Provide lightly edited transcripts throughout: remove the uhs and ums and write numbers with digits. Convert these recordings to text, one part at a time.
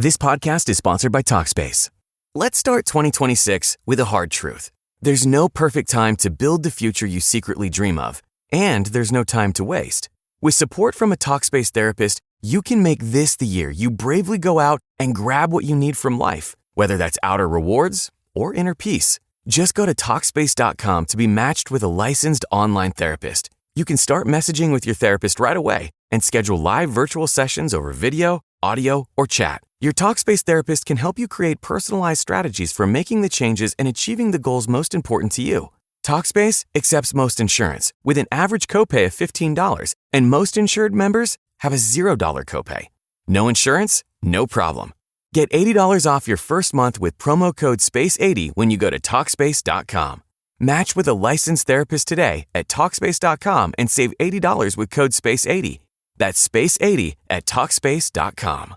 This podcast is sponsored by Talkspace. Let's start 2026 with a hard truth. There's no perfect time to build the future you secretly dream of, and there's no time to waste. With support from a Talkspace therapist, you can make this the year you bravely go out and grab what you need from life, whether that's outer rewards or inner peace. Just go to Talkspace.com to be matched with a licensed online therapist. You can start messaging with your therapist right away and schedule live virtual sessions over video, audio, or chat. Your Talkspace therapist can help you create personalized strategies for making the changes and achieving the goals most important to you. Talkspace accepts most insurance with an average copay of $15, and most insured members have a $0 copay. No insurance? No problem. Get $80 off your first month with promo code SPACE80 when you go to Talkspace.com. Match with a licensed therapist today at Talkspace.com and save $80 with code SPACE80. That's SPACE80 at Talkspace.com.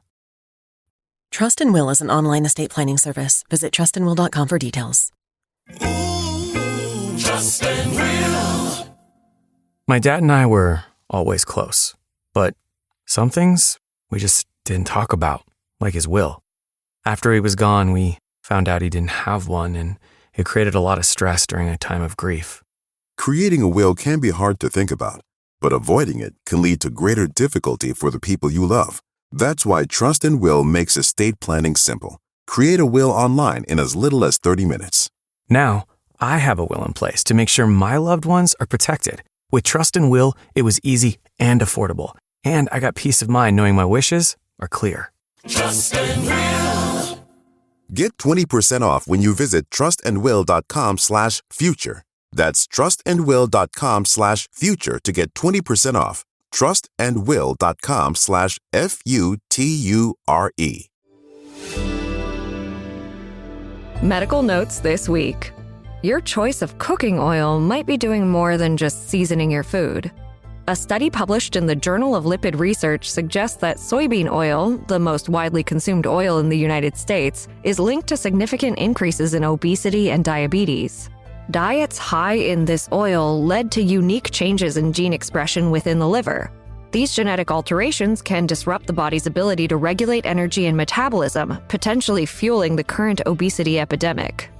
Trust and Will is an online estate planning service. Visit trustandwill.com for details. Trust and Will. My dad and I were always close, but some things we just didn't talk about, like his will. After he was gone, we found out he didn't have one, and it created a lot of stress during a time of grief. Creating a will can be hard to think about, but avoiding it can lead to greater difficulty for the people you love. That's why Trust and Will makes estate planning simple. Create a will online in as little as 30 minutes. Now, I have a will in place to make sure my loved ones are protected. With Trust and Will, it was easy and affordable, and I got peace of mind knowing my wishes are clear. Trust and Will. Get 20% off when you visit trustandwill.com/future. That's trustandwill.com/future to get 20% off. trustandwill.com/FUTURE. Medical notes this week. Your choice of cooking oil might be doing more than just seasoning your food. A study published in the Journal of Lipid Research suggests that soybean oil, the most widely consumed oil in the United States, is linked to significant increases in obesity and diabetes. Diets high in this oil led to unique changes in gene expression within the liver. These genetic alterations can disrupt the body's ability to regulate energy and metabolism, potentially fueling the current obesity epidemic.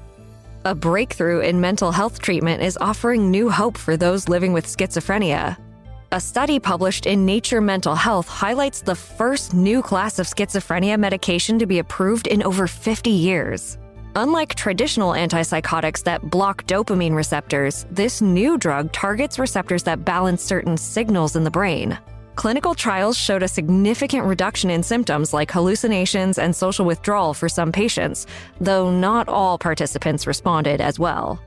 A breakthrough in mental health treatment is offering new hope for those living with schizophrenia. A study published in Nature Mental Health highlights the first new class of schizophrenia medication to be approved in over 50 years. Unlike traditional antipsychotics that block dopamine receptors, this new drug targets receptors that balance certain signals in the brain. Clinical trials showed a significant reduction in symptoms like hallucinations and social withdrawal for some patients, though not all participants responded as well.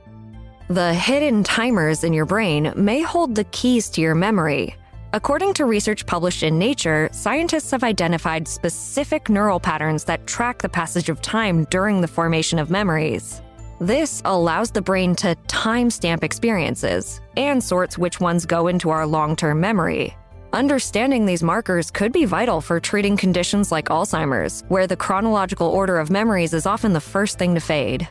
The hidden timers in your brain may hold the keys to your memory. According to research published in Nature, scientists have identified specific neural patterns that track the passage of time during the formation of memories. This allows the brain to timestamp experiences and sorts which ones go into our long-term memory. Understanding these markers could be vital for treating conditions like Alzheimer's, where the chronological order of memories is often the first thing to fade.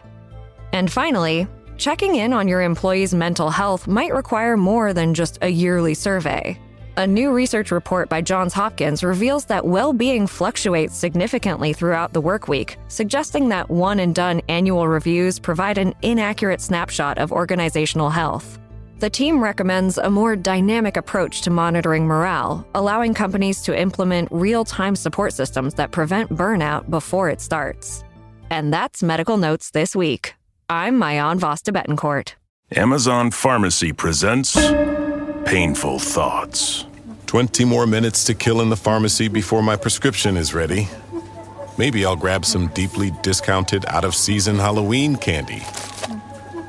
And finally, checking in on your employees' mental health might require more than just a yearly survey. A new research report by Johns Hopkins reveals that well-being fluctuates significantly throughout the work week, suggesting that one-and-done annual reviews provide an inaccurate snapshot of organizational health. The team recommends a more dynamic approach to monitoring morale, allowing companies to implement real-time support systems that prevent burnout before it starts. And that's Medical Notes this week. I'm Maayan Voss to Bettancourt. Amazon Pharmacy presents Painful Thoughts. 20 more minutes to kill in the pharmacy before my prescription is ready. Maybe I'll grab some deeply discounted, out-of-season Halloween candy.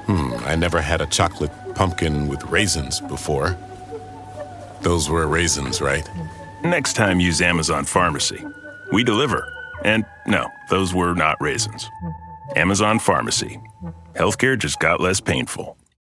I never had a chocolate pumpkin with raisins before. Those were raisins, right? Next time, use Amazon Pharmacy. We deliver. And no, those were not raisins. Amazon Pharmacy. Healthcare just got less painful.